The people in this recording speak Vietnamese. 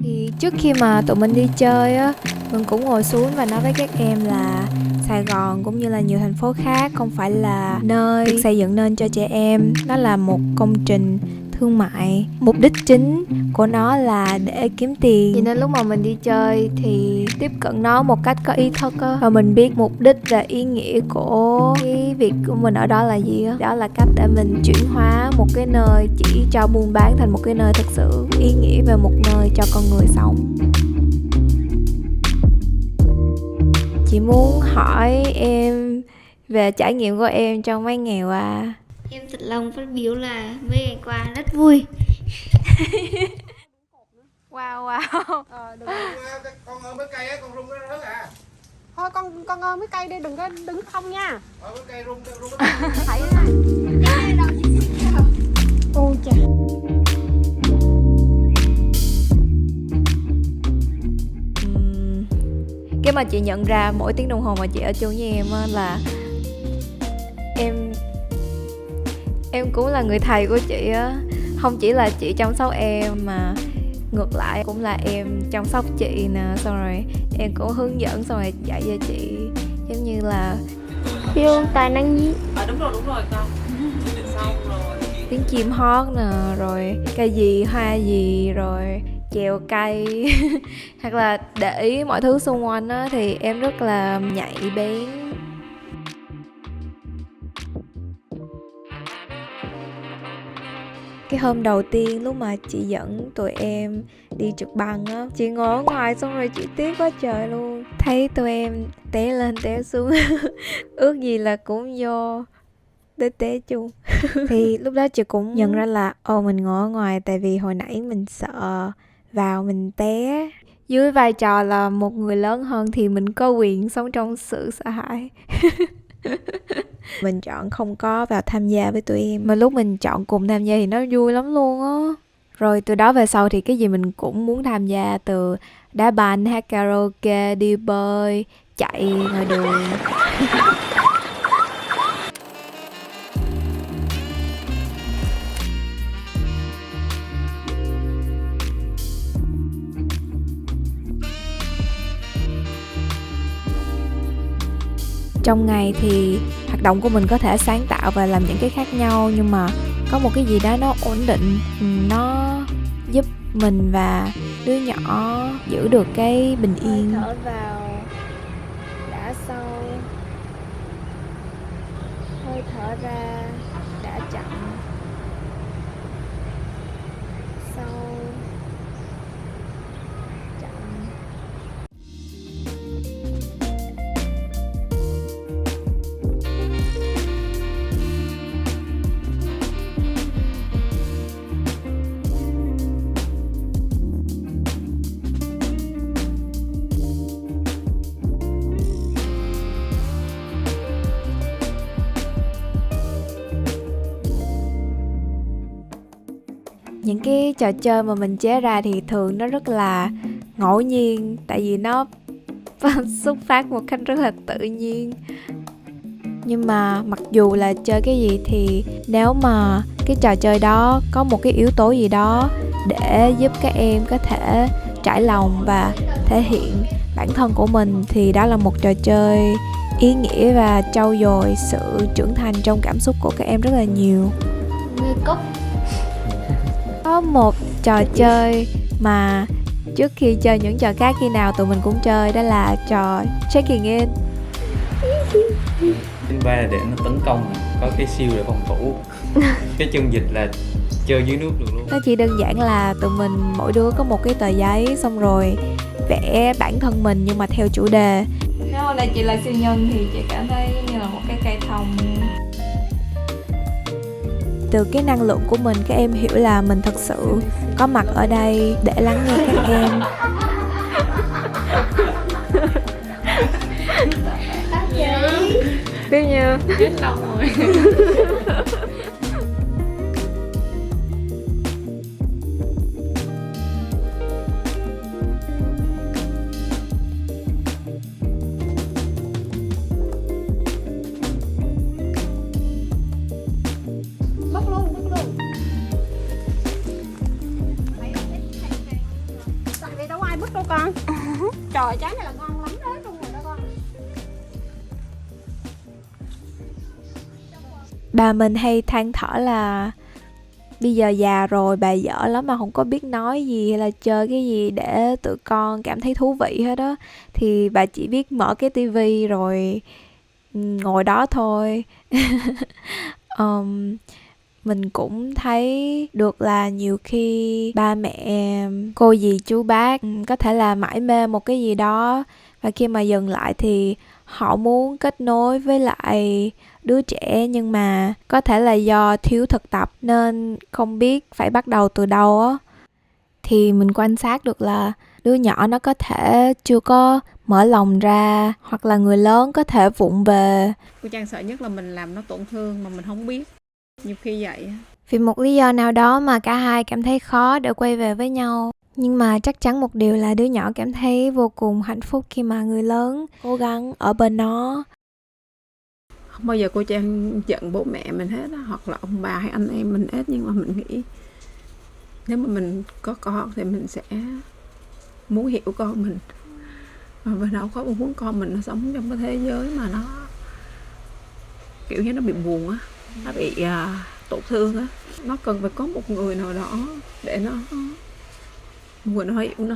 Thì trước khi mà tụi mình đi chơi á, mình cũng ngồi xuống và nói với các em là Sài Gòn cũng như là nhiều thành phố khác không phải là nơi được xây dựng nên cho trẻ em. Nó là một công trình thương mại. Mục đích chính của nó là để kiếm tiền. Cho nên lúc mà mình đi chơi thì tiếp cận nó một cách có ý thức á. Và mình biết mục đích và ý nghĩa của cái việc của mình ở đó là gì á. Đó là cách để mình chuyển hóa một cái nơi chỉ cho buôn bán thành một cái nơi thực sự ý nghĩa về một nơi cho con người sống. Chị muốn hỏi em về trải nghiệm của em trong mấy ngày qua. Em thật lòng phát biểu là mấy ngày qua rất vui. Wow. Được. Con ôm cái cây á, con rung nó rớt à. Thôi con ôm cái cây đi, đừng có đứng không nha. Cái cây rung cái Thấy nha. Ôi chà. Cái mà chị nhận ra mỗi tiếng đồng hồ mà chị ở chung với em á là em cũng là người thầy của chị á. Không chỉ là chị chăm sóc em mà ngược lại cũng là em chăm sóc chị nè, xong rồi em cũng hướng dẫn, xong rồi dạy cho chị, giống như là Siêu tài năng nhí. đúng rồi con. Xong rồi. tiếng chim hót nè, rồi cây gì hoa gì, rồi chèo cây hoặc là để ý mọi thứ xung quanh á, thì em rất là nhạy bén. Cái hôm đầu tiên lúc mà chị dẫn tụi em đi trượt băng á, chị ngồi ở ngoài xong rồi chị tiếc quá trời luôn. Thấy tụi em té lên té xuống ước gì là cũng vô để té chung thì lúc đó chị cũng nhận ra là mình ngồi ở ngoài tại vì hồi nãy mình sợ vào mình té. Dưới vai trò là một người lớn hơn thì mình có quyền sống trong sự sợ hãi mình chọn không có vào tham gia với tụi em, mà lúc mình chọn cùng tham gia thì nó vui lắm luôn á. Rồi từ đó về sau thì cái gì mình cũng muốn tham gia, từ đá banh, hát karaoke, đi bơi, chạy ngoài đường. Trong ngày thì hoạt động của mình có thể sáng tạo và làm những cái khác nhau, nhưng mà có một cái gì đó nó ổn định, nó giúp mình và đứa nhỏ giữ được cái bình yên. Thở vào đã sâu, hơi thở ra đã chậm, sâu, chậm. Những cái trò chơi mà mình chế ra thì thường nó rất là ngẫu nhiên, tại vì nó xuất phát một cách rất là tự nhiên. Nhưng mà mặc dù là chơi cái gì thì nếu mà cái trò chơi đó có một cái yếu tố gì đó để giúp các em có thể trải lòng và thể hiện bản thân của mình thì đó là một trò chơi ý nghĩa và trau dồi sự trưởng thành trong cảm xúc của các em rất là nhiều. Người cốc. Có một trò chơi mà trước khi chơi những trò khác khi nào tụi mình cũng chơi, đó là trò checking in. Trên vai là để nó tấn công, có cái siêu để phòng thủ. Cái chân vịt là chơi dưới nước được luôn. Nó chỉ đơn giản là tụi mình mỗi đứa có một cái tờ giấy, xong rồi vẽ bản thân mình nhưng mà theo chủ đề. Nếu mà đây chị là siêu nhân thì chị cảm thấy như là một cái cây thông. Từ cái năng lượng của mình, các em hiểu là mình thật sự có mặt ở đây để lắng nghe các em. Tiếp như Hết lòng rồi. Bắt luôn. này đâu ai bứt đâu con. Trời, trái này là ngon lắm đấy luôn rồi đó con. Bà mình hay than thở là bây giờ già rồi bà dở lắm mà không có biết nói gì hay là chơi cái gì để tụi con cảm thấy thú vị hết đó. Thì bà chỉ biết mở cái tivi rồi ngồi đó thôi. Mình cũng thấy được là nhiều khi ba mẹ, cô dì chú bác có thể là mải mê một cái gì đó, và khi mà dừng lại thì họ muốn kết nối với lại đứa trẻ, nhưng mà có thể là do thiếu thực tập nên không biết phải bắt đầu từ đâu á. Thì mình quan sát được là đứa nhỏ nó có thể chưa có mở lòng ra, hoặc là người lớn có thể vụng về. Cô Trang sợ nhất là mình làm nó tổn thương mà mình không biết. Nhiều khi vậy á. Vì một lý do nào đó mà cả hai cảm thấy khó để quay về với nhau. Nhưng mà chắc chắn một điều là đứa nhỏ cảm thấy vô cùng hạnh phúc khi mà người lớn cố gắng ở bên nó. Không bao giờ cô Trang giận bố mẹ mình hết á, hoặc là ông bà hay anh em mình hết. Nhưng mà mình nghĩ nếu mà mình có con thì mình sẽ muốn hiểu con mình. Và mình đâu có muốn con mình nó sống trong cái thế giới mà nó kiểu như nó bị buồn á, nó bị tổn thương á. Nó cần phải có một người nào đó để nó hiểu nó.